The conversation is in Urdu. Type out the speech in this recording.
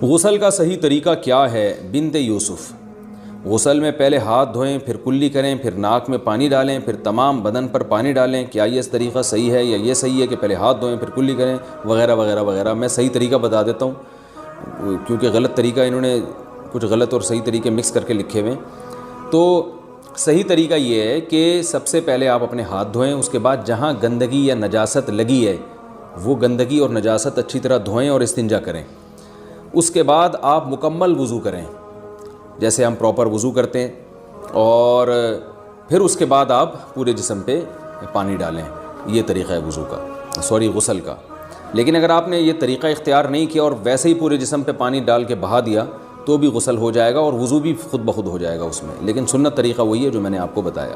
غسل کا صحیح طریقہ کیا ہے؟ بنت یوسف، غسل میں پہلے ہاتھ دھوئیں، پھر کلی کریں، پھر ناک میں پانی ڈالیں، پھر تمام بدن پر پانی ڈالیں. کیا یہ طریقہ صحیح ہے یا یہ صحیح ہے کہ پہلے ہاتھ دھوئیں پھر کلی کریں وغیرہ وغیرہ وغیرہ؟ میں صحیح طریقہ بتا دیتا ہوں کیونکہ غلط طریقہ انہوں نے کچھ غلط اور صحیح طریقے مکس کر کے لکھے ہوئے. تو صحیح طریقہ یہ ہے کہ سب سے پہلے آپ اپنے ہاتھ دھوئیں، اس کے بعد جہاں گندگی یا نجاست لگی ہے وہ گندگی اور نجاست اچھی طرح دھوئیں اور استنجا کریں. اس کے بعد آپ مکمل وضو کریں جیسے ہم پراپر وضو کرتے ہیں، اور پھر اس کے بعد آپ پورے جسم پہ پانی ڈالیں. یہ طریقہ ہے وضو کا، غسل کا. لیکن اگر آپ نے یہ طریقہ اختیار نہیں کیا اور ویسے ہی پورے جسم پہ پانی ڈال کے بہا دیا تو بھی غسل ہو جائے گا اور وضو بھی خود بخود ہو جائے گا اس میں. لیکن سنت طریقہ وہی ہے جو میں نے آپ کو بتایا.